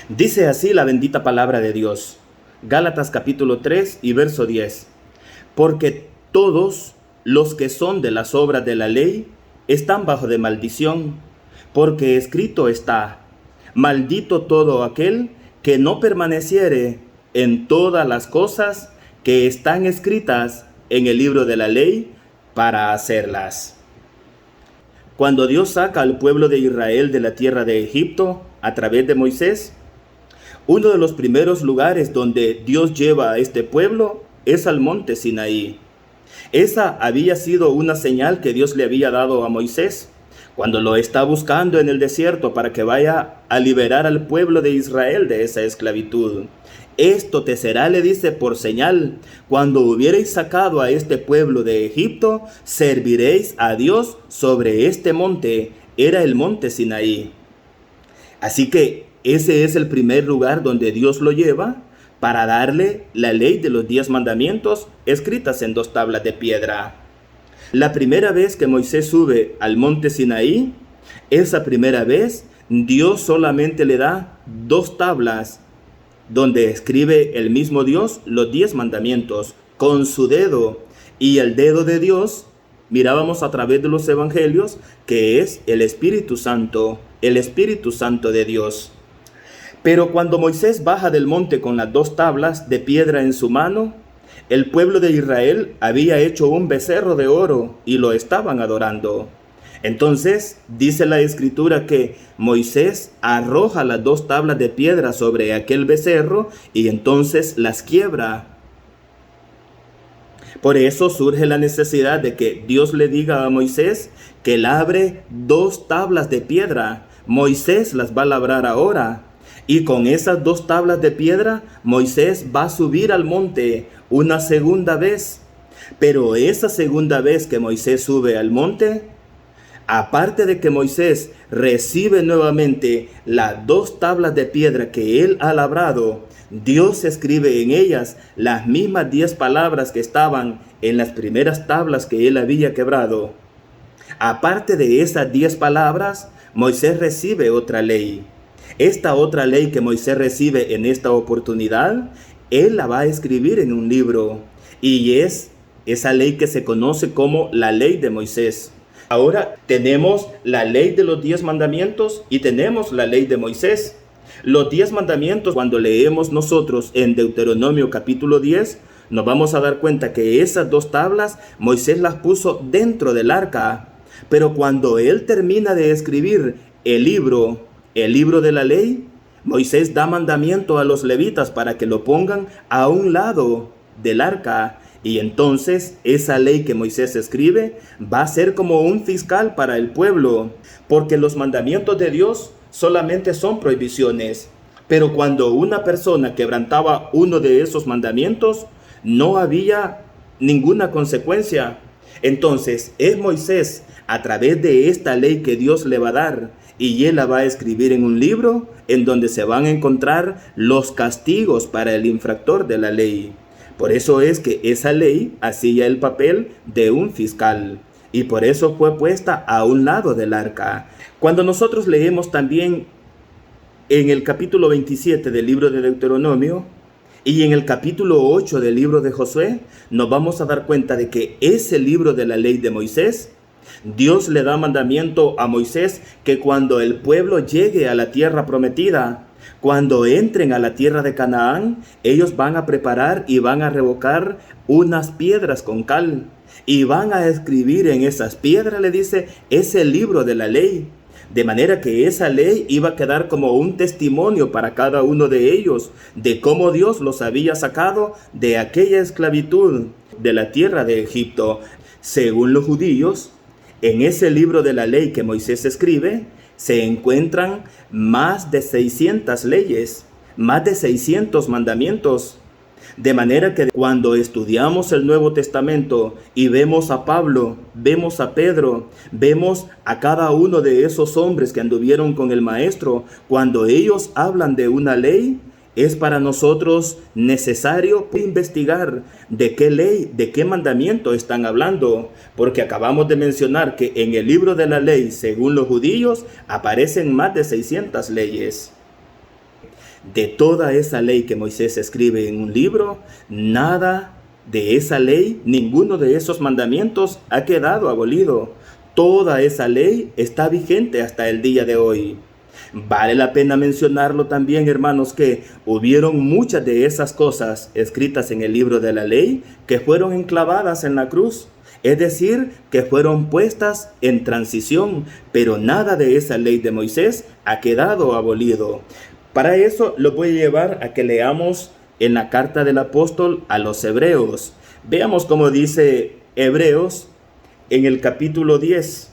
Dice así la bendita palabra de Dios. Gálatas capítulo 3 y verso 10. Porque todos los que son de las obras de la ley están bajo de maldición, porque escrito está: maldito todo aquel que no permaneciere en todas las cosas que están escritas en el libro de la ley para hacerlas. Cuando Dios saca al pueblo de Israel de la tierra de Egipto a través de Moisés, uno de los primeros lugares donde Dios lleva a este pueblo es al monte Sinaí. Esa había sido una señal que Dios le había dado a Moisés cuando lo está buscando en el desierto para que vaya a liberar al pueblo de Israel de esa esclavitud. Esto te será, le dice, por señal: cuando hubiereis sacado a este pueblo de Egipto, serviréis a Dios sobre este monte. Era el monte Sinaí. Así que ese es el primer lugar donde Dios lo lleva para darle la ley de los 10 mandamientos escritas en 2 tablas de piedra. La primera vez que Moisés sube al monte Sinaí, esa primera vez Dios solamente le da 2 tablas donde escribe el mismo Dios los 10 mandamientos con su dedo, y el dedo de Dios mirábamos a través de los evangelios que es el Espíritu Santo de Dios. Pero cuando Moisés baja del monte con las 2 tablas de piedra en su mano, el pueblo de Israel había hecho un becerro de oro y lo estaban adorando. Entonces dice la escritura que Moisés arroja las 2 tablas de piedra sobre aquel becerro y entonces las quiebra. Por eso surge la necesidad de que Dios le diga a Moisés que labre 2 tablas de piedra. Moisés las va a labrar ahora. Y con esas 2 tablas de piedra, Moisés va a subir al monte una segunda vez. Pero esa segunda vez que Moisés sube al monte, aparte de que Moisés recibe nuevamente las 2 tablas de piedra que él ha labrado, Dios escribe en ellas las mismas 10 palabras que estaban en las primeras tablas que él había quebrado. Aparte de esas 10 palabras, Moisés recibe otra ley. Esta otra ley que Moisés recibe en esta oportunidad, él la va a escribir en un libro. Y es esa ley que se conoce como la ley de Moisés. Ahora tenemos la ley de los 10 mandamientos y tenemos la ley de Moisés. Los 10 mandamientos, cuando leemos nosotros en Deuteronomio capítulo 10, nos vamos a dar cuenta que esas 2 tablas Moisés las puso dentro del arca. Pero cuando él termina de escribir el libro de la ley, Moisés da mandamiento a los levitas para que lo pongan a un lado del arca. Y entonces esa ley que Moisés escribe va a ser como un fiscal para el pueblo, porque los mandamientos de Dios solamente son prohibiciones. Pero cuando una persona quebrantaba uno de esos mandamientos, no había ninguna consecuencia. Entonces es Moisés, a través de esta ley que Dios le va a dar, y él la va a escribir en un libro en donde se van a encontrar los castigos para el infractor de la ley. Por eso es que esa ley hacía el papel de un fiscal y por eso fue puesta a un lado del arca. Cuando nosotros leemos también en el capítulo 27 del libro de Deuteronomio y en el capítulo 8 del libro de Josué, nos vamos a dar cuenta de que ese libro de la ley de Moisés, Dios le da mandamiento a Moisés que cuando el pueblo llegue a la tierra prometida, cuando entren a la tierra de Canaán, ellos van a preparar y van a revocar unas piedras con cal y van a escribir en esas piedras, le dice, ese libro de la ley. De manera que esa ley iba a quedar como un testimonio para cada uno de ellos de cómo Dios los había sacado de aquella esclavitud de la tierra de Egipto. Según los judíos, en ese libro de la ley que Moisés escribe, se encuentran más de 600 leyes, más de 600 mandamientos. De manera que cuando estudiamos el Nuevo Testamento y vemos a Pablo, vemos a Pedro, vemos a cada uno de esos hombres que anduvieron con el Maestro, cuando ellos hablan de una ley, es para nosotros necesario investigar de qué ley, de qué mandamiento están hablando, porque acabamos de mencionar que en el libro de la ley, según los judíos, aparecen más de 600 leyes. De toda esa ley que Moisés escribe en un libro, nada de esa ley, ninguno de esos mandamientos ha quedado abolido. Toda esa ley está vigente hasta el día de hoy. Vale la pena mencionarlo también, hermanos, que hubieron muchas de esas cosas escritas en el libro de la ley que fueron enclavadas en la cruz. Es decir, que fueron puestas en transición, pero nada de esa ley de Moisés ha quedado abolido. Para eso lo voy a llevar a que leamos en la carta del apóstol a los Hebreos. Veamos cómo dice Hebreos en el capítulo 10.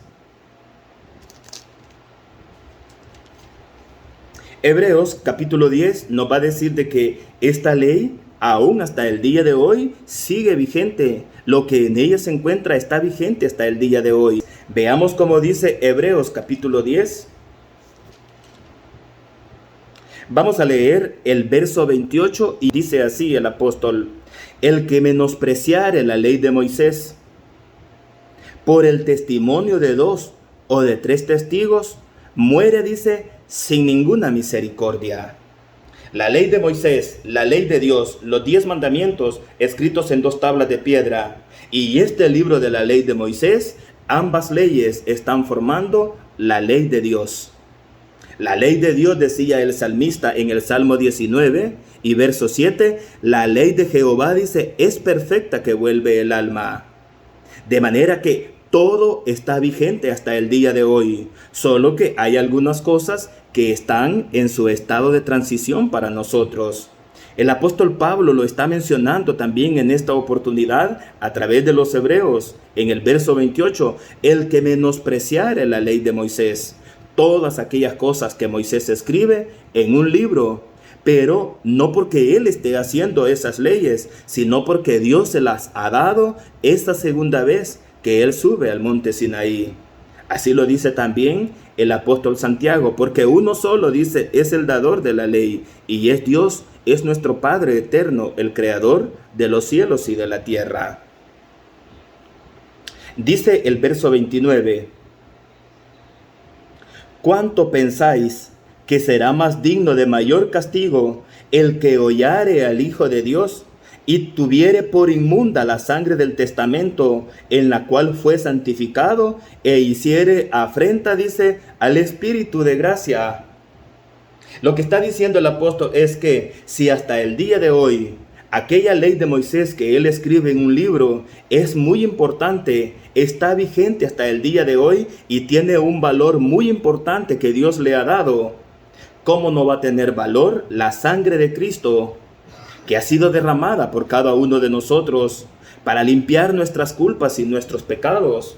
Hebreos capítulo 10 nos va a decir de que esta ley aún hasta el día de hoy sigue vigente. Lo que en ella se encuentra está vigente hasta el día de hoy. Veamos cómo dice Hebreos capítulo 10. Vamos a leer el verso 28 y dice así el apóstol: el que menospreciare la ley de Moisés por el testimonio de 2 o de 3 testigos, muere, dice, sin ninguna misericordia. La ley de Moisés, la ley de Dios, los 10 mandamientos escritos en 2 tablas de piedra y este libro de la ley de Moisés, ambas leyes están formando la ley de Dios. La ley de Dios, decía el salmista en el Salmo 19 y verso 7, la ley de Jehová, dice, es perfecta que vuelve el alma. De manera que todo está vigente hasta el día de hoy, solo que hay algunas cosas que están en su estado de transición para nosotros. El apóstol Pablo lo está mencionando también en esta oportunidad a través de los Hebreos, en el verso 28, el que menospreciare la ley de Moisés. Todas aquellas cosas que Moisés escribe en un libro, pero no porque él esté haciendo esas leyes, sino porque Dios se las ha dado esta segunda vez que él sube al monte Sinaí. Así lo dice también el apóstol Santiago, porque uno solo, dice, es el dador de la ley, y es Dios, es nuestro Padre eterno, el creador de los cielos y de la tierra. Dice el verso 29, ¿cuánto pensáis que será más digno de mayor castigo el que hollare al Hijo de Dios y tuviere por inmunda la sangre del testamento en la cual fue santificado e hiciere afrenta, dice, al Espíritu de gracia? Lo que está diciendo el apóstol es que si hasta el día de hoy aquella ley de Moisés que él escribe en un libro es muy importante, está vigente hasta el día de hoy y tiene un valor muy importante que Dios le ha dado, ¿cómo no va a tener valor la sangre de Cristo que ha sido derramada por cada uno de nosotros para limpiar nuestras culpas y nuestros pecados?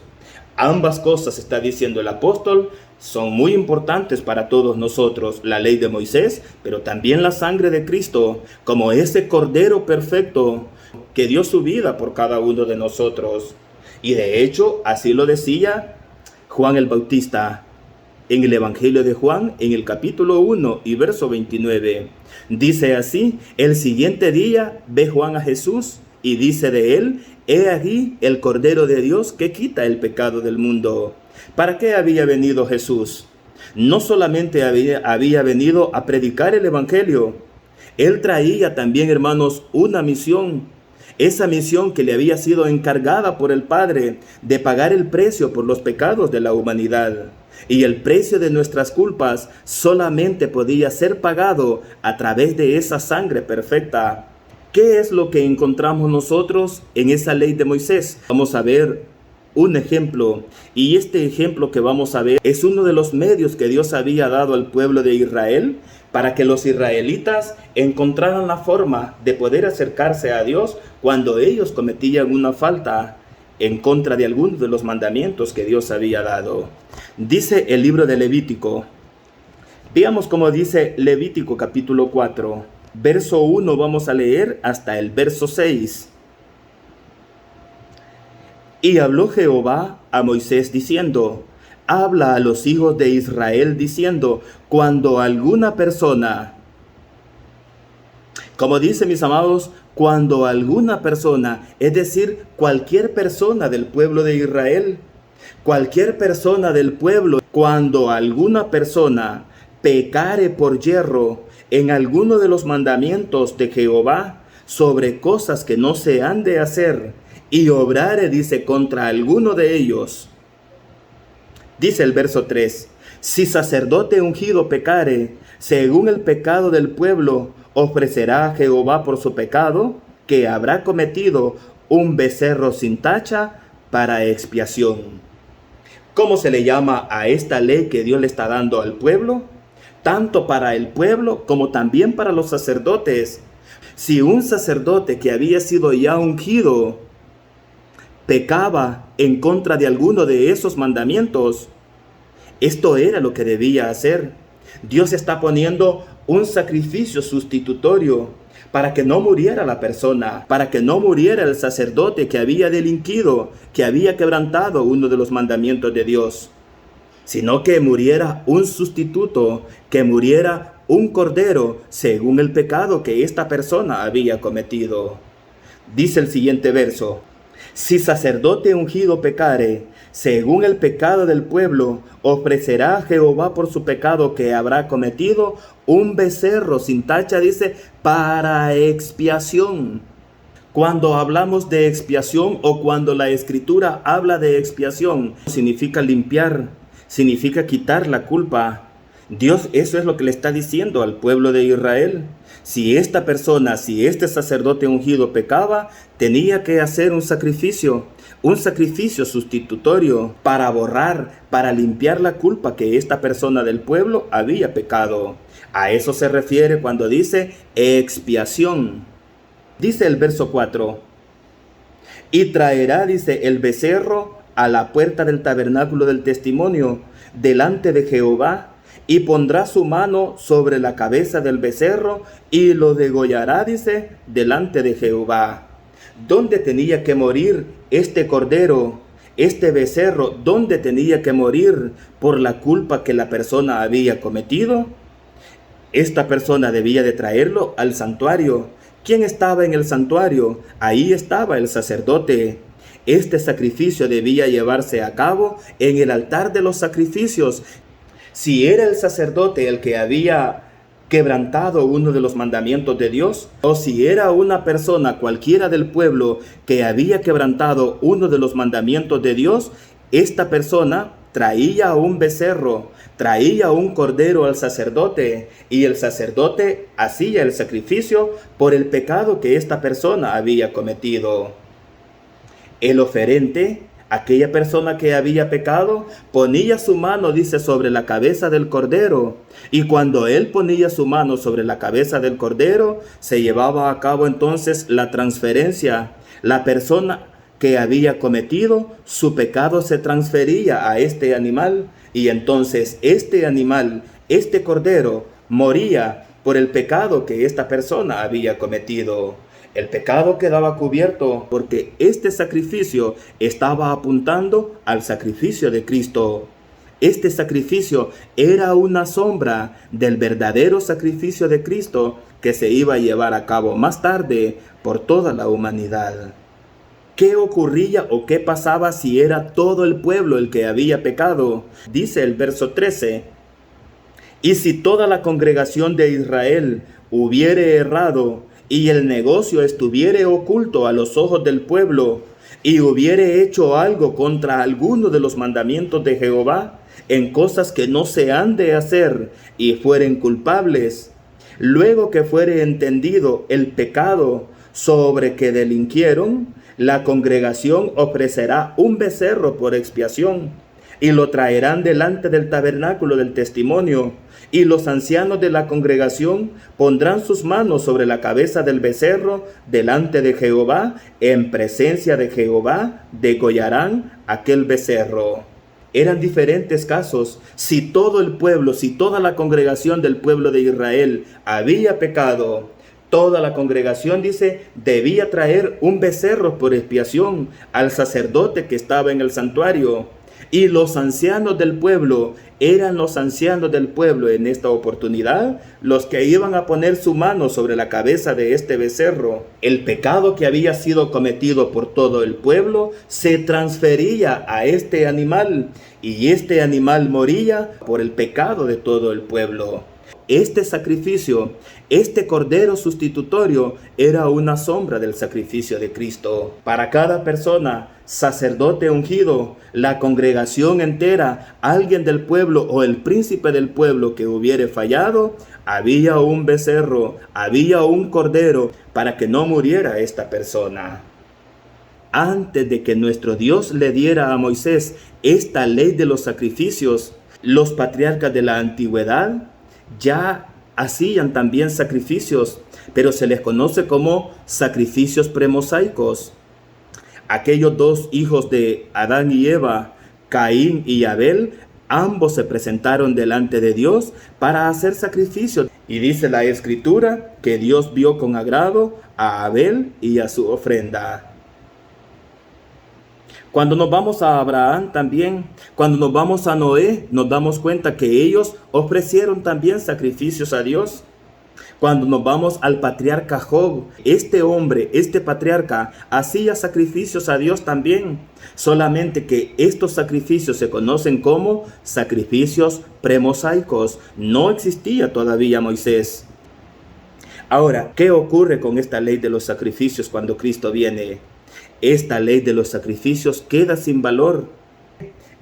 Ambas cosas, está diciendo el apóstol, son muy importantes para todos nosotros, la ley de Moisés, pero también la sangre de Cristo, como ese Cordero perfecto que dio su vida por cada uno de nosotros. Y de hecho, así lo decía Juan el Bautista en el Evangelio de Juan, en el capítulo 1 y verso 29. Dice así: el siguiente día ve Juan a Jesús y dice de él: he aquí el Cordero de Dios que quita el pecado del mundo. ¿Para qué había venido Jesús? No solamente había venido a predicar el Evangelio, él traía también, hermanos, una misión. Esa misión que le había sido encargada por el Padre de pagar el precio por los pecados de la humanidad. Y el precio de nuestras culpas solamente podía ser pagado a través de esa sangre perfecta. ¿Qué es lo que encontramos nosotros en esa ley de Moisés? Vamos a ver un ejemplo, y este ejemplo que vamos a ver es uno de los medios que Dios había dado al pueblo de Israel para que los israelitas encontraran la forma de poder acercarse a Dios cuando ellos cometían una falta en contra de algunos de los mandamientos que Dios había dado. Dice el libro de Levítico, veamos cómo dice Levítico capítulo 4, verso 1 vamos a leer hasta el verso 6. Y habló Jehová a Moisés diciendo: habla a los hijos de Israel diciendo, cuando alguna persona, como dice, mis amados, cuando alguna persona, es decir, cualquier persona del pueblo de Israel, cualquier persona del pueblo, cuando alguna persona pecare por yerro en alguno de los mandamientos de Jehová sobre cosas que no se han de hacer, y obrare, dice, contra alguno de ellos. Dice el verso 3, si sacerdote ungido pecare, según el pecado del pueblo, ofrecerá a Jehová por su pecado, que habrá cometido, un becerro sin tacha para expiación. ¿Cómo se le llama a esta ley que Dios le está dando al pueblo? Tanto para el pueblo como también para los sacerdotes. Si un sacerdote que había sido ya ungido pecaba en contra de alguno de esos mandamientos, esto era lo que debía hacer. Dios está poniendo un sacrificio sustitutorio para que no muriera la persona, para que no muriera el sacerdote que había delinquido, que había quebrantado uno de los mandamientos de Dios, sino que muriera un sustituto, que muriera un cordero según el pecado que esta persona había cometido. Dice el siguiente verso, si sacerdote ungido pecare, según el pecado del pueblo, ofrecerá a Jehová por su pecado que habrá cometido un becerro sin tacha, dice, para expiación. Cuando hablamos de expiación o cuando la Escritura habla de expiación, significa limpiar, significa quitar la culpa. Dios eso es lo que le está diciendo al pueblo de Israel. Si esta persona, si este sacerdote ungido pecaba, tenía que hacer un sacrificio sustitutorio para borrar, para limpiar la culpa que esta persona del pueblo había pecado. A eso se refiere cuando dice expiación. Dice el verso 4, y traerá, dice, el becerro a la puerta del tabernáculo del testimonio, delante de Jehová, y pondrá su mano sobre la cabeza del becerro y lo degollará, dice, delante de Jehová. ¿Dónde tenía que morir este cordero, este becerro? ¿Dónde tenía que morir por la culpa que la persona había cometido? Esta persona debía de traerlo al santuario. ¿Quién estaba en el santuario? Ahí estaba el sacerdote. Este sacrificio debía llevarse a cabo en el altar de los sacrificios. Si era el sacerdote el que había quebrantado uno de los mandamientos de Dios, o si era una persona cualquiera del pueblo que había quebrantado uno de los mandamientos de Dios, esta persona traía un becerro, traía un cordero al sacerdote, y el sacerdote hacía el sacrificio por el pecado que esta persona había cometido. El oferente, aquella persona que había pecado, ponía su mano, dice, sobre la cabeza del cordero, y cuando él ponía su mano sobre la cabeza del cordero, se llevaba a cabo entonces la transferencia. La persona que había cometido su pecado se transfería a este animal, y entonces este animal, este cordero, moría por el pecado que esta persona había cometido. El pecado quedaba cubierto porque este sacrificio estaba apuntando al sacrificio de Cristo. Este sacrificio era una sombra del verdadero sacrificio de Cristo que se iba a llevar a cabo más tarde por toda la humanidad. ¿Qué ocurría o qué pasaba si era todo el pueblo el que había pecado? Dice el verso 13, y si toda la congregación de Israel hubiere errado, y el negocio estuviere oculto a los ojos del pueblo, y hubiere hecho algo contra alguno de los mandamientos de Jehová, en cosas que no se han de hacer, y fueren culpables, luego que fuere entendido el pecado sobre que delinquieron, la congregación ofrecerá un becerro por expiación, y lo traerán delante del tabernáculo del testimonio, y los ancianos de la congregación pondrán sus manos sobre la cabeza del becerro delante de Jehová, en presencia de Jehová degollarán aquel becerro. Eran diferentes casos. Si todo el pueblo, si toda la congregación del pueblo de Israel había pecado, toda la congregación, dice, debía traer un becerro por expiación al sacerdote que estaba en el santuario. Y los ancianos del pueblo, eran los ancianos del pueblo en esta oportunidad los que iban a poner su mano sobre la cabeza de este becerro. El pecado que había sido cometido por todo el pueblo se transfería a este animal, y este animal moría por el pecado de todo el pueblo. Este sacrificio, este cordero sustitutorio, era una sombra del sacrificio de Cristo. Para cada persona, sacerdote ungido, la congregación entera, alguien del pueblo o el príncipe del pueblo que hubiere fallado, había un becerro, había un cordero para que no muriera esta persona. Antes de que nuestro Dios le diera a Moisés esta ley de los sacrificios, los patriarcas de la antigüedad ya hacían también sacrificios, pero se les conoce como sacrificios premosaicos. Aquellos dos hijos de Adán y Eva, Caín y Abel, ambos se presentaron delante de Dios para hacer sacrificios. Y dice la Escritura que Dios vio con agrado a Abel y a su ofrenda. Cuando nos vamos a Abraham también, cuando nos vamos a Noé, nos damos cuenta que ellos ofrecieron también sacrificios a Dios. Cuando nos vamos al patriarca Job, este hombre, este patriarca, hacía sacrificios a Dios también. Solamente que estos sacrificios se conocen como sacrificios premosaicos. No existía todavía Moisés. Ahora, ¿qué ocurre con esta ley de los sacrificios cuando Cristo viene? Esta ley de los sacrificios queda sin valor.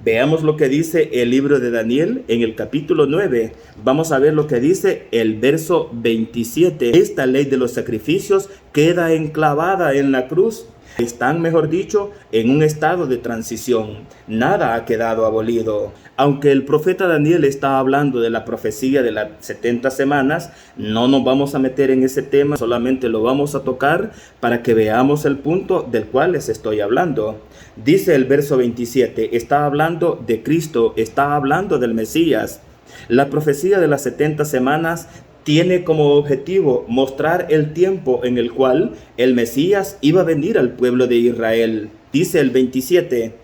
Veamos lo que dice el libro de Daniel en el capítulo 9. Vamos a ver lo que dice el verso 27. Esta ley de los sacrificios queda enclavada en la cruz. Están, mejor dicho, en un estado de transición. Nada ha quedado abolido. Aunque el profeta Daniel está hablando de la profecía de las 70 semanas, no nos vamos a meter en ese tema, solamente lo vamos a tocar para que veamos el punto del cual les estoy hablando. Dice el verso 27, está hablando de Cristo, está hablando del Mesías. La profecía de las 70 semanas tiene como objetivo mostrar el tiempo en el cual el Mesías iba a venir al pueblo de Israel. Dice el 27,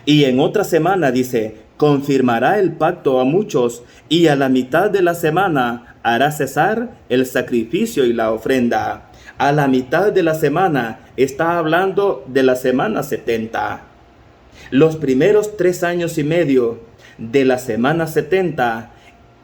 y en otra semana dice, confirmará el pacto a muchos, y a la mitad de la semana hará cesar el sacrificio y la ofrenda. A la mitad de la semana está hablando de la semana 70. Los primeros 3 años y medio de la semana 70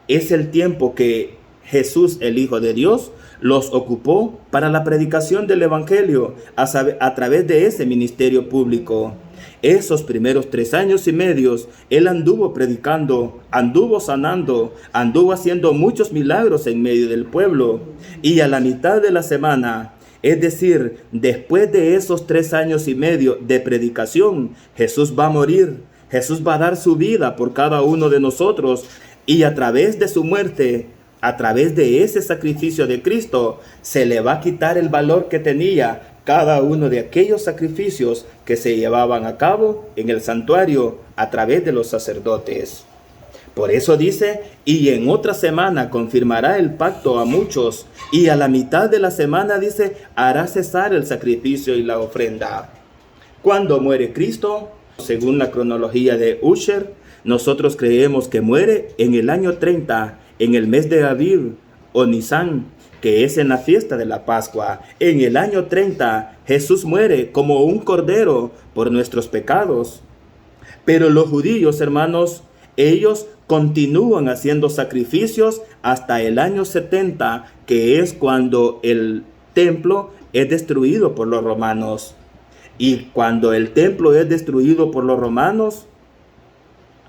es el tiempo que Jesús, el Hijo de Dios, los ocupó para la predicación del Evangelio a través de ese ministerio público. Esos primeros 3 años y medio, Él anduvo predicando, anduvo sanando, anduvo haciendo muchos milagros en medio del pueblo. Y a la mitad de la semana, es decir, después de esos 3 años y medio de predicación, Jesús va a morir. Jesús va a dar su vida por cada uno de nosotros. Y a través de su muerte, a través de ese sacrificio de Cristo, se le va a quitar el valor que tenía cada uno de aquellos sacrificios que se llevaban a cabo en el santuario a través de los sacerdotes. Por eso dice, y en otra semana confirmará el pacto a muchos, y a la mitad de la semana dice, hará cesar el sacrificio y la ofrenda. ¿Cuándo muere Cristo? Según la cronología de Ussher, nosotros creemos que muere en el año 30, en el mes de Aviv o Nisan, que es en la fiesta de la Pascua. En el año 30, Jesús muere como un cordero por nuestros pecados. Pero los judíos, hermanos, ellos continúan haciendo sacrificios hasta el año 70, que es cuando el templo es destruido por los romanos. Y cuando el templo es destruido por los romanos,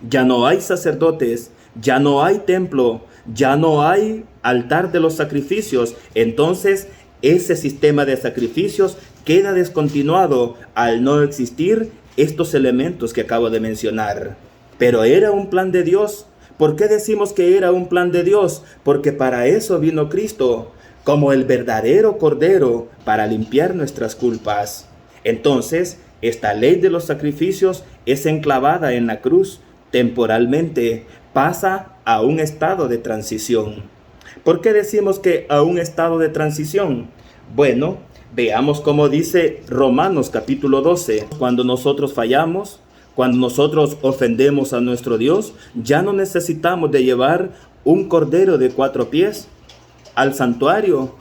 ya no hay sacerdotes, ya no hay templo, ya no hay altar de los sacrificios. Entonces, ese sistema de sacrificios queda descontinuado al no existir estos elementos que acabo de mencionar. Pero era un plan de Dios. ¿Por qué decimos que era un plan de Dios? Porque para eso vino Cristo, como el verdadero Cordero, para limpiar nuestras culpas. Entonces, esta ley de los sacrificios es enclavada en la cruz. Temporalmente pasa a un estado de transición. ¿Por qué decimos que a un estado de transición? Bueno, veamos cómo dice Romanos capítulo 12. Cuando nosotros fallamos, Cuando nosotros ofendemos a nuestro Dios, ya no necesitamos de llevar un cordero de 4 pies al santuario,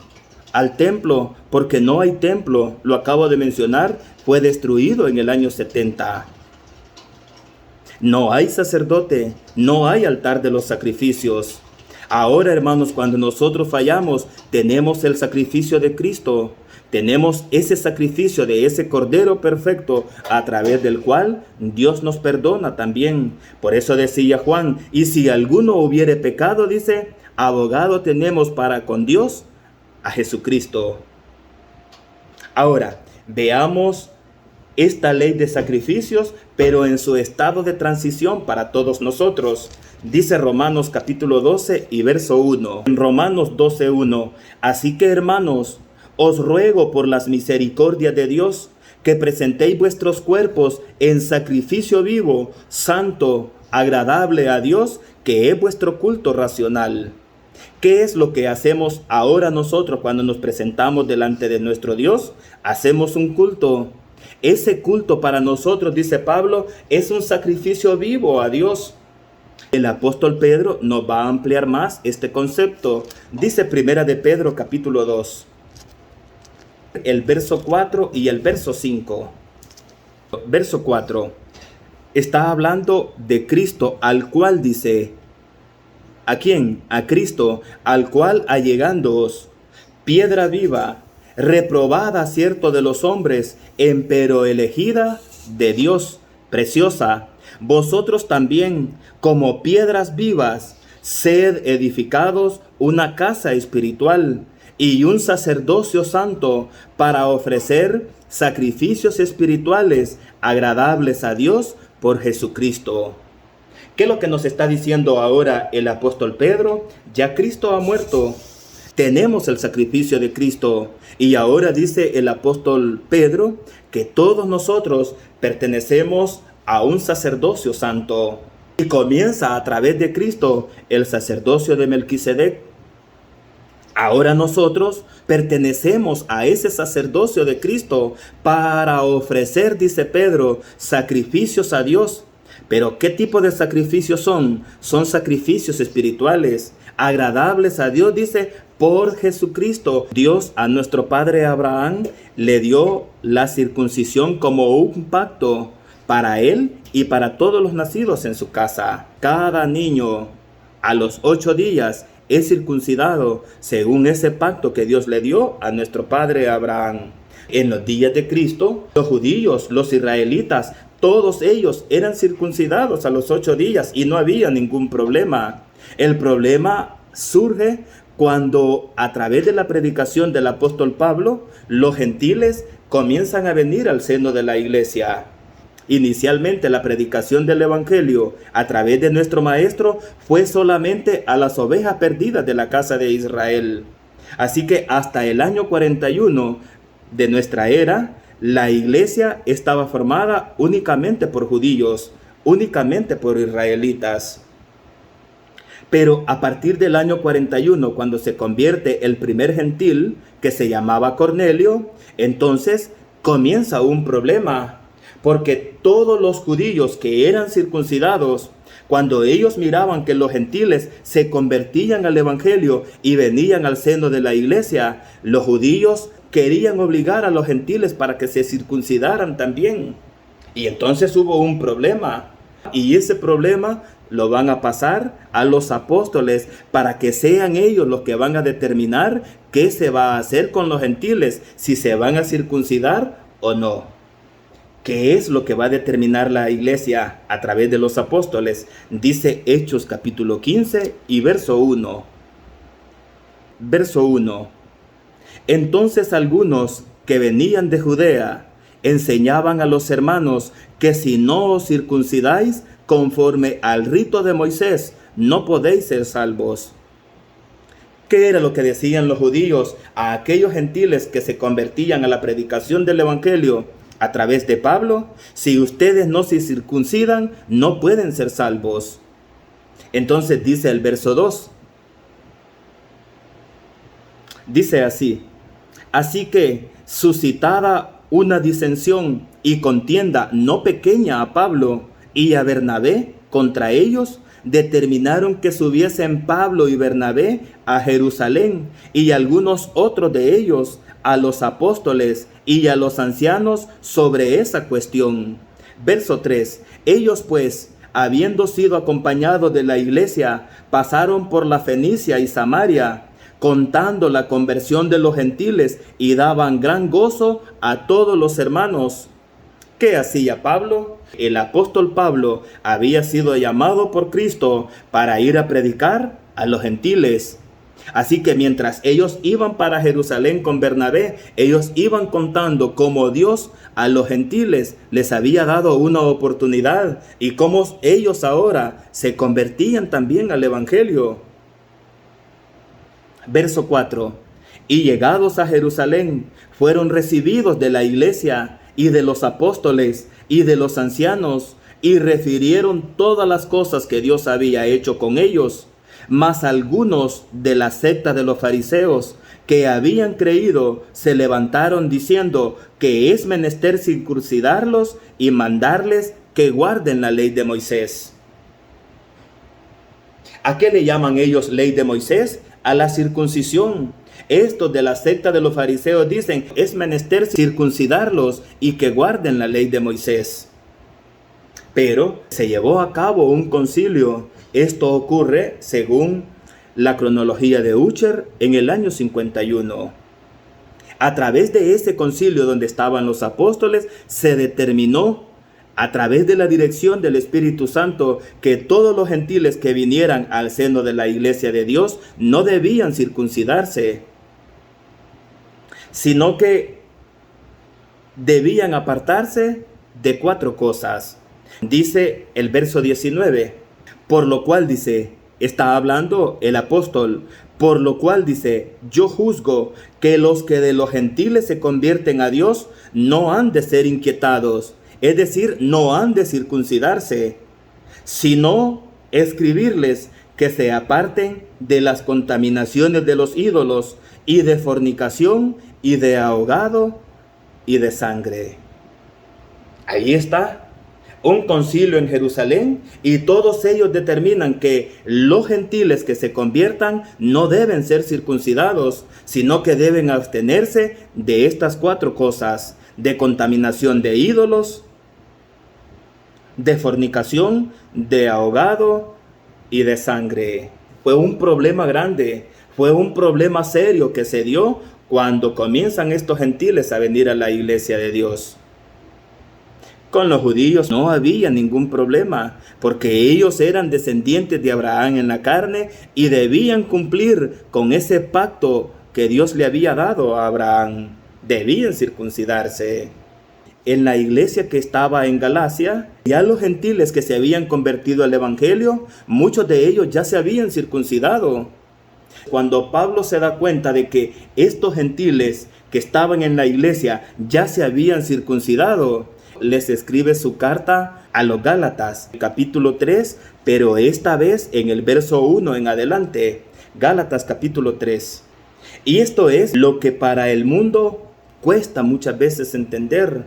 al templo, porque no hay templo. Lo acabo de mencionar, fue destruido en el año 70. No hay sacerdote, no hay altar de los sacrificios. Ahora, hermanos, cuando nosotros fallamos, tenemos el sacrificio de Cristo. Tenemos ese sacrificio de ese Cordero perfecto a través del cual Dios nos perdona también. Por eso decía Juan, y si alguno hubiere pecado, dice, abogado tenemos para con Dios, a Jesucristo. Ahora, veamos esta ley de sacrificios, pero en su estado de transición para todos nosotros. Dice Romanos capítulo 12 y verso 1. En Romanos 12:1, así que hermanos, os ruego por las misericordias de Dios, que presentéis vuestros cuerpos en sacrificio vivo, santo, agradable a Dios, que es vuestro culto racional. ¿Qué es lo que hacemos ahora nosotros cuando nos presentamos delante de nuestro Dios? Hacemos un culto. Ese culto para nosotros, dice Pablo, es un sacrificio vivo a Dios. El apóstol Pedro nos va a ampliar más este concepto. Dice Primera de Pedro capítulo 2, el verso 4 y el verso 5. Verso 4. Está hablando de Cristo, al cual dice, ¿a quién? A Cristo, al cual allegándoos, piedra viva, reprobada cierto de los hombres, empero elegida de Dios, preciosa, vosotros también, como piedras vivas, sed edificados una casa espiritual y un sacerdocio santo para ofrecer sacrificios espirituales agradables a Dios por Jesucristo. ¿Qué es lo que nos está diciendo ahora el apóstol Pedro? Ya Cristo ha muerto. Tenemos el sacrificio de Cristo. Y ahora dice el apóstol Pedro que todos nosotros pertenecemos a un sacerdocio santo. Y comienza a través de Cristo el sacerdocio de Melquisedec. Ahora nosotros pertenecemos a ese sacerdocio de Cristo para ofrecer, dice Pedro, sacrificios a Dios. Pero ¿qué tipo de sacrificios son? Son sacrificios espirituales, agradables a Dios, dice, por Jesucristo. Dios a nuestro padre Abraham le dio la circuncisión como un pacto para él y para todos los nacidos en su casa. Cada niño a los 8 días es circuncidado según ese pacto que Dios le dio a nuestro padre Abraham. En los días de Cristo, los judíos, los israelitas, todos ellos eran circuncidados a los 8 días y no había ningún problema. El problema surge cuando a través de la predicación del apóstol Pablo, los gentiles comienzan a venir al seno de la iglesia. Inicialmente la predicación del evangelio a través de nuestro maestro fue solamente a las ovejas perdidas de la casa de Israel. Así que hasta el año 41 de nuestra era, la iglesia estaba formada únicamente por judíos, únicamente por israelitas. Pero a partir del año 41, cuando se convierte el primer gentil, que se llamaba Cornelio, entonces comienza un problema. Porque todos los judíos que eran circuncidados, cuando ellos miraban que los gentiles se convertían al evangelio y venían al seno de la iglesia, los judíos querían obligar a los gentiles para que se circuncidaran también. Y entonces hubo un problema. Y ese problema lo van a pasar a los apóstoles para que sean ellos los que van a determinar qué se va a hacer con los gentiles, si se van a circuncidar o no. ¿Qué es lo que va a determinar la iglesia a través de los apóstoles? Dice Hechos capítulo 15 y verso 1. Verso 1. Entonces algunos que venían de Judea enseñaban a los hermanos que si no os circuncidáis conforme al rito de Moisés, no podéis ser salvos. ¿Qué era lo que decían los judíos a aquellos gentiles que se convertían a la predicación del evangelio a través de Pablo? Si ustedes no se circuncidan, no pueden ser salvos. Entonces dice el verso 2. Dice así: así que, suscitada una disensión y contienda no pequeña a Pablo y a Bernabé contra ellos, determinaron que subiesen Pablo y Bernabé a Jerusalén y algunos otros de ellos a los apóstoles y a los ancianos sobre esa cuestión. Verso 3. Ellos pues, habiendo sido acompañados de la iglesia, pasaron por la Fenicia y Samaria, contando la conversión de los gentiles, y daban gran gozo a todos los hermanos. ¿Qué hacía Pablo? El apóstol Pablo había sido llamado por Cristo para ir a predicar a los gentiles. Así que mientras ellos iban para Jerusalén con Bernabé, ellos iban contando cómo Dios a los gentiles les había dado una oportunidad y cómo ellos ahora se convertían también al evangelio. Verso 4. Y llegados a Jerusalén, fueron recibidos de la iglesia y de los apóstoles y de los ancianos, y refirieron todas las cosas que Dios había hecho con ellos. Mas algunos de la secta de los fariseos que habían creído se levantaron diciendo que es menester circuncidarlos y mandarles que guarden la ley de Moisés. ¿A qué le llaman ellos ley de Moisés? A la circuncisión. Estos de la secta de los fariseos dicen es menester circuncidarlos y que guarden la ley de Moisés. Pero se llevó a cabo un concilio. Esto ocurre, según la cronología de Ucher, en el año 51. A través de ese concilio donde estaban los apóstoles, se determinó, a través de la dirección del Espíritu Santo, que todos los gentiles que vinieran al seno de la iglesia de Dios no debían circuncidarse, sino que debían apartarse de 4 cosas. Dice el verso 19, por lo cual dice, está hablando el apóstol, por lo cual dice, yo juzgo que los que de los gentiles se convierten a Dios no han de ser inquietados, es decir, no han de circuncidarse, sino escribirles que se aparten de las contaminaciones de los ídolos y de fornicación y de ahogado y de sangre. Ahí está. Un concilio en Jerusalén y todos ellos determinan que los gentiles que se conviertan no deben ser circuncidados, sino que deben abstenerse de estas 4 cosas: de contaminación de ídolos, de fornicación, de ahogado y de sangre. Fue un problema grande, fue un problema serio que se dio cuando comienzan estos gentiles a venir a la iglesia de Dios. Con los judíos no había ningún problema, porque ellos eran descendientes de Abraham en la carne y debían cumplir con ese pacto que Dios le había dado a Abraham. Debían circuncidarse. En la iglesia que estaba en Galacia, ya los gentiles que se habían convertido al evangelio, muchos de ellos ya se habían circuncidado. Cuando Pablo se da cuenta de que estos gentiles que estaban en la iglesia ya se habían circuncidado, les escribe su carta a los Gálatas, capítulo 3, pero esta vez en el verso 1 en adelante. Gálatas capítulo 3. Y esto es lo que para el mundo cuesta muchas veces entender,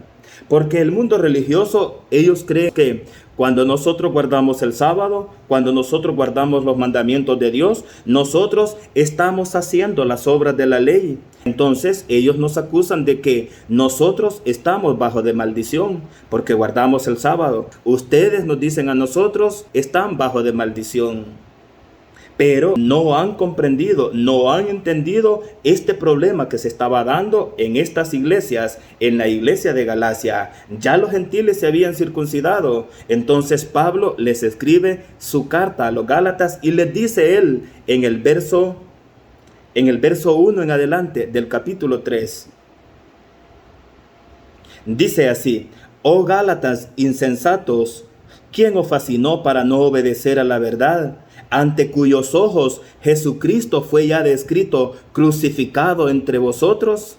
porque el mundo religioso, ellos creen que cuando nosotros guardamos el sábado, cuando nosotros guardamos los mandamientos de Dios, nosotros estamos haciendo las obras de la ley. Entonces ellos nos acusan de que nosotros estamos bajo de maldición porque guardamos el sábado. Ustedes nos dicen a nosotros, están bajo de maldición. Pero no han comprendido, no han entendido este problema que se estaba dando en estas iglesias, en la iglesia de Galacia. Ya los gentiles se habían circuncidado. Entonces Pablo les escribe su carta a los Gálatas y les dice él en el verso 1 en adelante del capítulo 3. Dice así: oh Gálatas insensatos, ¿quién os fascinó para no obedecer a la verdad? Ante cuyos ojos Jesucristo fue ya descrito crucificado entre vosotros.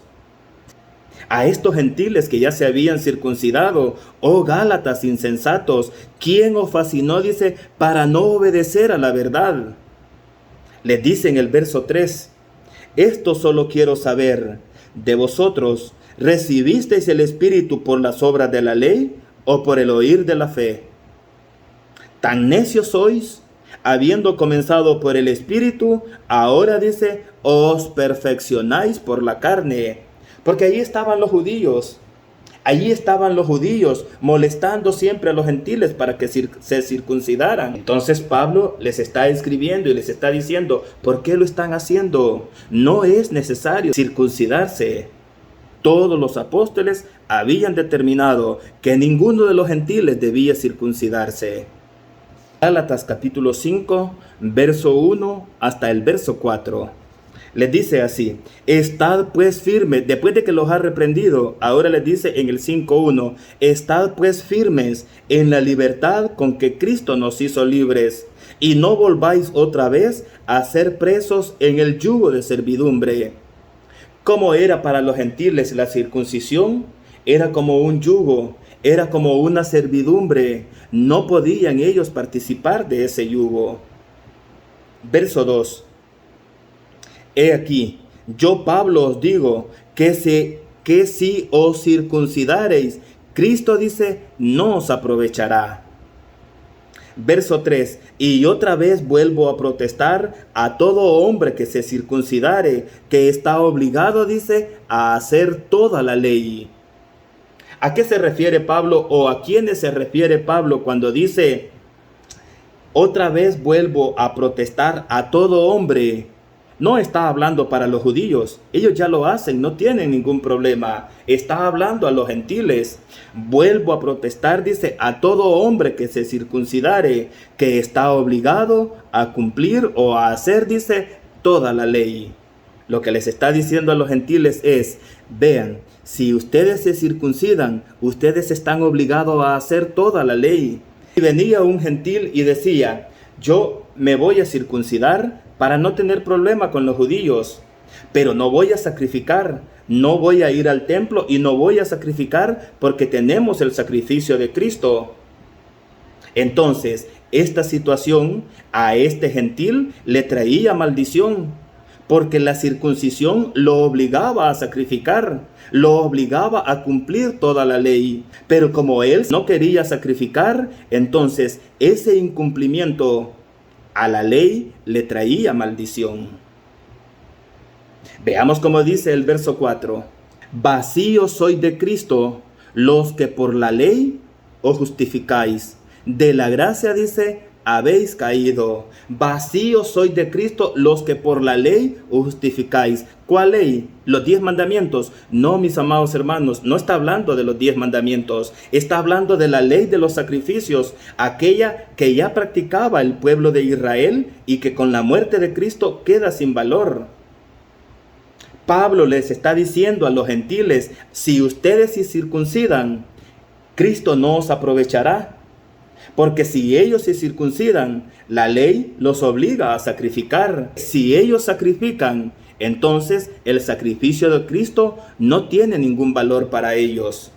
A estos gentiles que ya se habían circuncidado, oh Gálatas insensatos, ¿quién os fascinó, dice, para no obedecer a la verdad? Les dice en el verso 3, esto solo quiero saber, de vosotros, ¿recibisteis el Espíritu por las obras de la ley o por el oír de la fe? ¿Tan necios sois? Habiendo comenzado por el Espíritu, ahora dice, os perfeccionáis por la carne. Porque allí estaban los judíos. Allí estaban los judíos molestando siempre a los gentiles para que se circuncidaran. Entonces Pablo les está escribiendo y les está diciendo, ¿por qué lo están haciendo? No es necesario circuncidarse. Todos los apóstoles habían determinado que ninguno de los gentiles debía circuncidarse. Gálatas capítulo 5, verso 1 hasta el verso 4. Les dice así, estad pues firmes, después de que los ha reprendido, ahora les dice en el 5:1, estad pues firmes en la libertad con que Cristo nos hizo libres, y no volváis otra vez a ser presos en el yugo de servidumbre. Como era para los gentiles la circuncisión, era como un yugo, era como una servidumbre, no podían ellos participar de ese yugo. Verso 2. He aquí, yo Pablo os digo que si os circuncidareis, Cristo dice, no os aprovechará. Verso 3, y otra vez vuelvo a protestar a todo hombre que se circuncidare, que está obligado, dice, a hacer toda la ley. ¿A qué se refiere Pablo o a quiénes se refiere Pablo cuando dice, otra vez vuelvo a protestar a todo hombre? No está hablando para los judíos, ellos ya lo hacen, no tienen ningún problema. Está hablando a los gentiles. Vuelvo a protestar, dice, a todo hombre que se circuncidare, que está obligado a cumplir o a hacer, dice, toda la ley. Lo que les está diciendo a los gentiles es, vean, si ustedes se circuncidan, ustedes están obligados a hacer toda la ley. Y venía un gentil y decía, yo me voy a circuncidar para no tener problema con los judíos, pero no voy a sacrificar, no voy a ir al templo y no voy a sacrificar porque tenemos el sacrificio de Cristo. Entonces, esta situación a este gentil le traía maldición, porque la circuncisión lo obligaba a sacrificar, lo obligaba a cumplir toda la ley. Pero como él no quería sacrificar, entonces ese incumplimiento a la ley le traía maldición. Veamos cómo dice el verso 4. Vacíos sois de Cristo, los que por la ley os justificáis. De la gracia, dice, habéis caído. Vacíos sois de Cristo, los que por la ley os justificáis. ¿Cuál ley? ¿Los 10 mandamientos? No, mis amados hermanos, no está hablando de los 10 mandamientos. Está hablando de la ley de los sacrificios, aquella que ya practicaba el pueblo de Israel y que con la muerte de Cristo queda sin valor. Pablo les está diciendo a los gentiles, si ustedes se circuncidan, Cristo no os aprovechará. Porque si ellos se circuncidan, la ley los obliga a sacrificar. Si ellos sacrifican, entonces el sacrificio de Cristo no tiene ningún valor para ellos.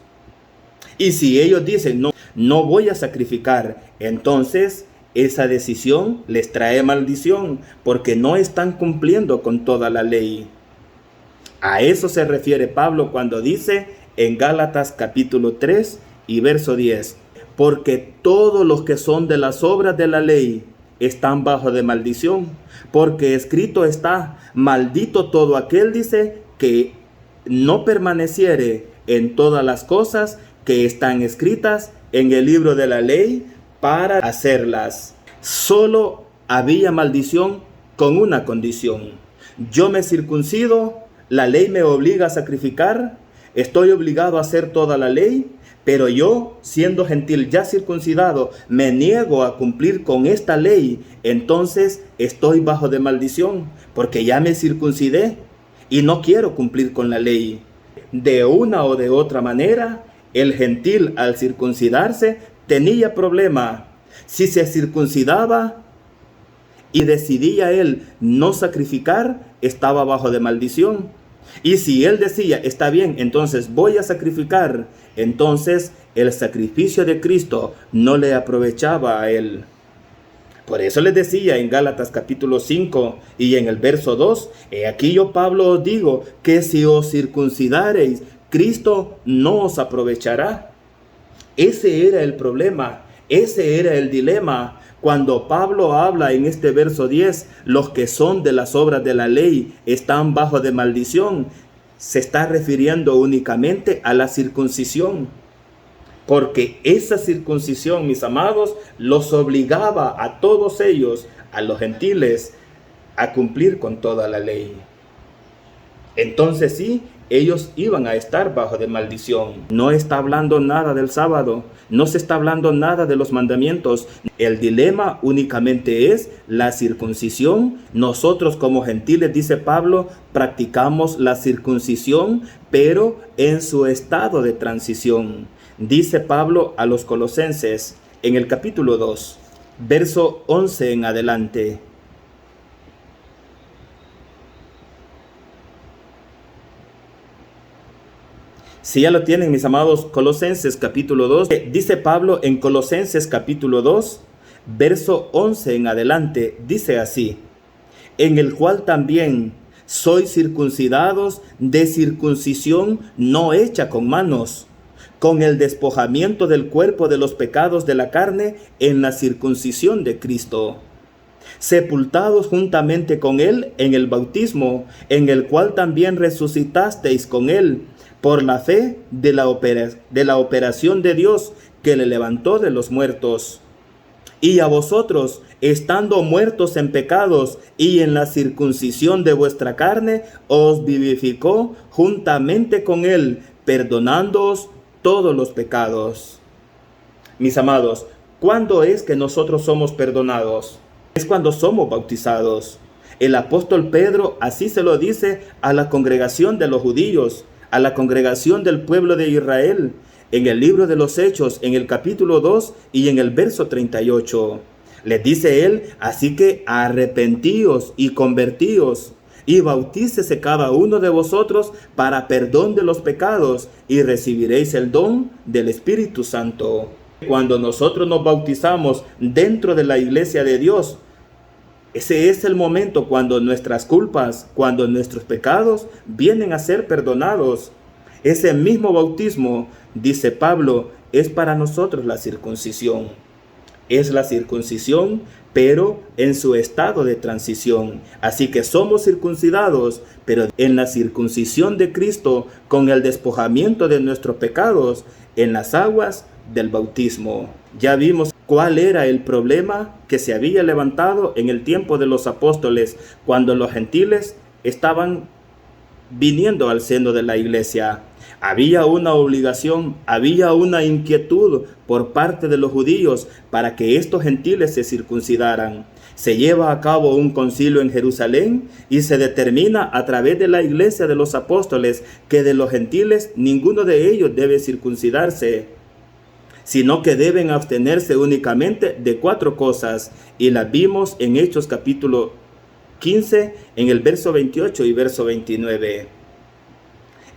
Y si ellos dicen, no voy a sacrificar, entonces esa decisión les trae maldición, porque no están cumpliendo con toda la ley. A eso se refiere Pablo cuando dice en Gálatas capítulo 3 y verso 10. Porque todos los que son de las obras de la ley están bajo de maldición. Porque escrito está, maldito todo aquel, dice, que no permaneciere en todas las cosas que están escritas en el libro de la ley para hacerlas. Solo había maldición con una condición. Yo me circuncido, la ley me obliga a sacrificar, estoy obligado a hacer toda la ley. Pero yo, siendo gentil ya circuncidado, me niego a cumplir con esta ley, entonces estoy bajo de maldición, porque ya me circuncidé y no quiero cumplir con la ley. De una o de otra manera, el gentil al circuncidarse tenía problema. Si se circuncidaba y decidía él no sacrificar, estaba bajo de maldición. Y si él decía, está bien, entonces voy a sacrificar, entonces el sacrificio de Cristo no le aprovechaba a él. Por eso les decía en Gálatas capítulo 5 y en el verso 2, he aquí yo Pablo os digo que si os circuncidareis, Cristo no os aprovechará. Ese era el problema, ese era el dilema. Cuando Pablo habla en este verso 10, los que son de las obras de la ley están bajo de maldición, se está refiriendo únicamente a la circuncisión. Porque esa circuncisión, mis amados, los obligaba a todos ellos, a los gentiles, a cumplir con toda la ley. Entonces sí, ellos iban a estar bajo de maldición. No está hablando nada del sábado, no se está hablando nada de los mandamientos. El dilema únicamente es la circuncisión. Nosotros como gentiles, dice Pablo, practicamos la circuncisión, pero en su estado de transición. Dice Pablo a los Colosenses en el capítulo 2, verso 11 en adelante. Si ya lo tienen, mis amados, Colosenses capítulo 2, dice Pablo en Colosenses capítulo 2, verso 11 en adelante, dice así: en el cual también sois circuncidados de circuncisión no hecha con manos, con el despojamiento del cuerpo de los pecados de la carne en la circuncisión de Cristo, sepultados juntamente con él en el bautismo, en el cual también resucitasteis con él, por la fe de la operación de Dios que le levantó de los muertos. Y a vosotros, estando muertos en pecados y en la circuncisión de vuestra carne, os vivificó juntamente con él, perdonándoos todos los pecados. Mis amados, ¿cuándo es que nosotros somos perdonados? Es cuando somos bautizados. El apóstol Pedro así se lo dice a la congregación de los judíos, a la congregación del pueblo de Israel, en el libro de los Hechos, en el capítulo 2 y en el verso 38. Les dice él: así que arrepentíos y convertíos, y bautícese cada uno de vosotros para perdón de los pecados, y recibiréis el don del Espíritu Santo. Cuando nosotros nos bautizamos dentro de la iglesia de Dios, ese es el momento cuando nuestras culpas, cuando nuestros pecados vienen a ser perdonados. Ese mismo bautismo, dice Pablo, es para nosotros la circuncisión. Es la circuncisión, pero en su estado de transición. Así que somos circuncidados, pero en la circuncisión de Cristo, con el despojamiento de nuestros pecados, en las aguas del bautismo. Ya vimos cuál era el problema que se había levantado en el tiempo de los apóstoles, cuando los gentiles estaban viniendo al seno de la iglesia. Había una obligación, había una inquietud por parte de los judíos para que estos gentiles se circuncidaran. Se lleva a cabo un concilio en Jerusalén y se determina a través de la iglesia de los apóstoles que de los gentiles ninguno de ellos debe circuncidarse, sino que deben abstenerse únicamente de 4 cosas, y las vimos en Hechos capítulo 15, en el verso 28 y verso 29.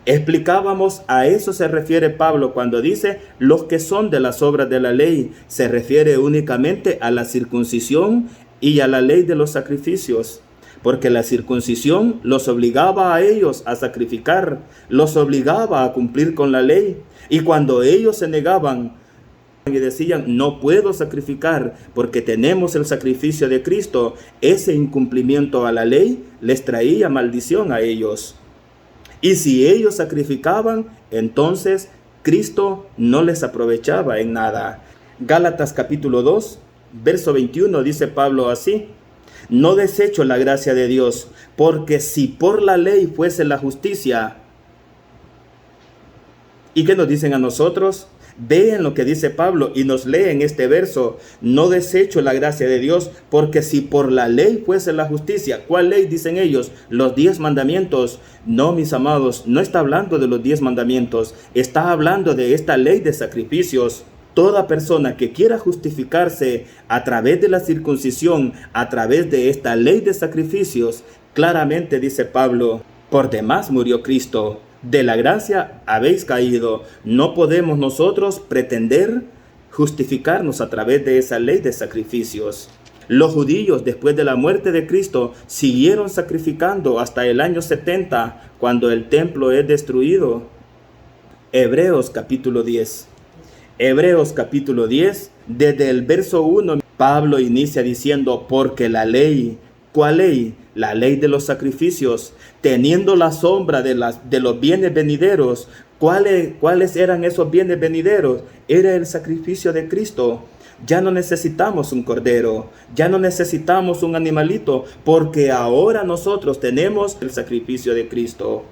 Explicábamos, a eso se refiere Pablo cuando dice los que son de las obras de la ley. Se refiere únicamente a la circuncisión y a la ley de los sacrificios, porque la circuncisión los obligaba a ellos a sacrificar, los obligaba a cumplir con la ley, y cuando ellos se negaban y decían: no puedo sacrificar porque tenemos el sacrificio de Cristo, ese incumplimiento a la ley les traía maldición a ellos. Y si ellos sacrificaban, entonces Cristo no les aprovechaba en nada. Gálatas capítulo 2, verso 21 dice Pablo así: no desecho la gracia de Dios, porque si por la ley fuese la justicia. ¿Y qué nos dicen a nosotros? Vean lo que dice Pablo y nos lee en este verso: no desecho la gracia de Dios, porque si por la ley fuese la justicia. ¿Cuál ley? Dicen ellos, los 10 mandamientos. No, mis amados, no está hablando de los 10 mandamientos, está hablando de esta ley de sacrificios. Toda persona que quiera justificarse a través de la circuncisión, a través de esta ley de sacrificios, claramente dice Pablo: por demás murió Cristo. De la gracia habéis caído. No podemos nosotros pretender justificarnos a través de esa ley de sacrificios. Los judíos, después de la muerte de Cristo, siguieron sacrificando hasta el año 70, cuando el templo es destruido. Hebreos capítulo 10. Hebreos capítulo 10, desde el verso 1, Pablo inicia diciendo, porque la ley, ¿cuál ley? La ley de los sacrificios, teniendo la sombra de los bienes venideros. ¿Cuáles eran esos bienes venideros? Era el sacrificio de Cristo. Ya no necesitamos un cordero, ya no necesitamos un animalito, porque ahora nosotros tenemos el sacrificio de Cristo.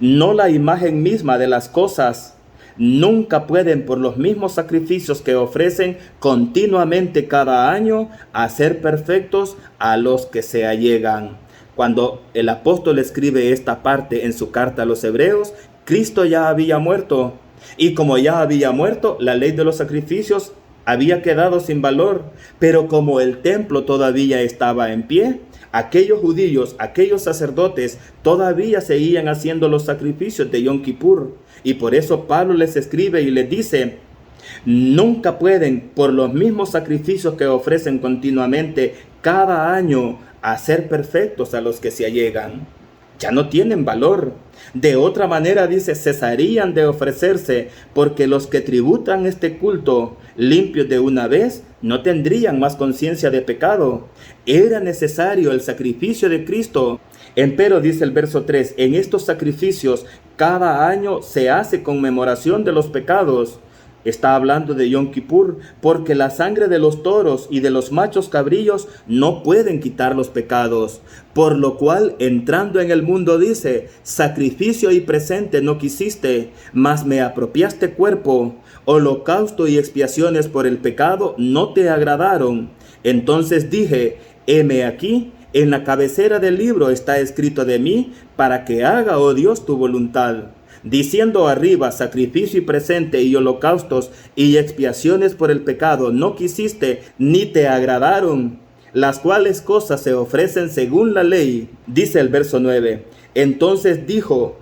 No la imagen misma de las cosas. Nunca pueden, por los mismos sacrificios que ofrecen continuamente cada año, hacer perfectos a los que se allegan. Cuando el apóstol escribe esta parte en su carta a los hebreos, Cristo ya había muerto. Y como ya había muerto, la ley de los sacrificios había quedado sin valor. Pero como el templo todavía estaba en pie, aquellos judíos, aquellos sacerdotes, todavía seguían haciendo los sacrificios de Yom Kippur. Y por eso Pablo les escribe y les dice, nunca pueden, por los mismos sacrificios que ofrecen continuamente cada año, hacer perfectos a los que se allegan. Ya no tienen valor. De otra manera, dice, cesarían de ofrecerse, porque los que tributan este culto limpios de una vez no tendrían más conciencia de pecado. Era necesario el sacrificio de Cristo. Empero, dice el verso 3, en estos sacrificios cada año se hace conmemoración de los pecados. Está hablando de Yom Kippur, porque la sangre de los toros y de los machos cabrillos no pueden quitar los pecados. Por lo cual, entrando en el mundo, dice, sacrificio y presente no quisiste, mas me apropiaste cuerpo. Holocausto y expiaciones por el pecado no te agradaron. Entonces dije, heme aquí, en la cabecera del libro está escrito de mí, para que haga, oh Dios, tu voluntad. Diciendo arriba, sacrificio y presente y holocaustos y expiaciones por el pecado no quisiste, ni te agradaron, las cuales cosas se ofrecen según la ley. Dice el verso 9, entonces dijo,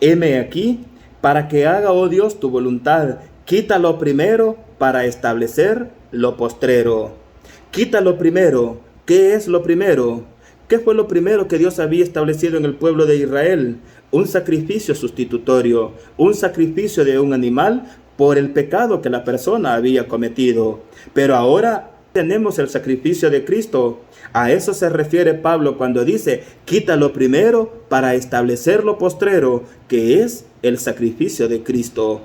heme aquí, para que haga, oh Dios, tu voluntad. Quita lo primero para establecer lo postrero. Quita lo primero. ¿Qué es lo primero? ¿Qué fue lo primero que Dios había establecido en el pueblo de Israel? Un sacrificio sustitutorio, un sacrificio de un animal por el pecado que la persona había cometido. Pero ahora tenemos el sacrificio de Cristo. A eso se refiere Pablo cuando dice, quita lo primero para establecer lo postrero, que es el sacrificio de Cristo.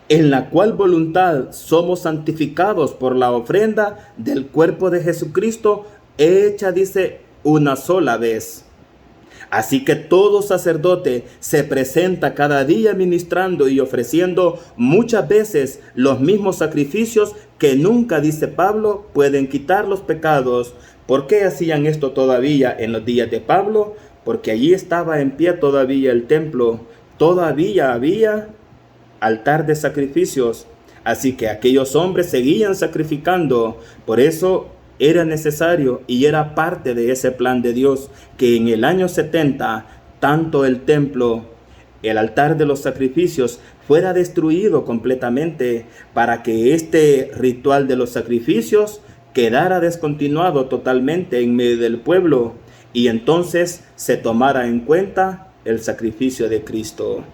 En la cual voluntad somos santificados por la ofrenda del cuerpo de Jesucristo, hecha, dice, una sola vez. Así que todo sacerdote se presenta cada día ministrando y ofreciendo muchas veces los mismos sacrificios que nunca, dice Pablo, pueden quitar los pecados. ¿Por qué hacían esto todavía en los días de Pablo? Porque allí estaba en pie todavía el templo, todavía había altar de sacrificios, así que aquellos hombres seguían sacrificando. Por eso era necesario y era parte de ese plan de Dios que en el año 70 tanto el templo, el altar de los sacrificios fuera destruido completamente, para que este ritual de los sacrificios quedara descontinuado totalmente en medio del pueblo, y entonces se tomara en cuenta el sacrificio de Cristo.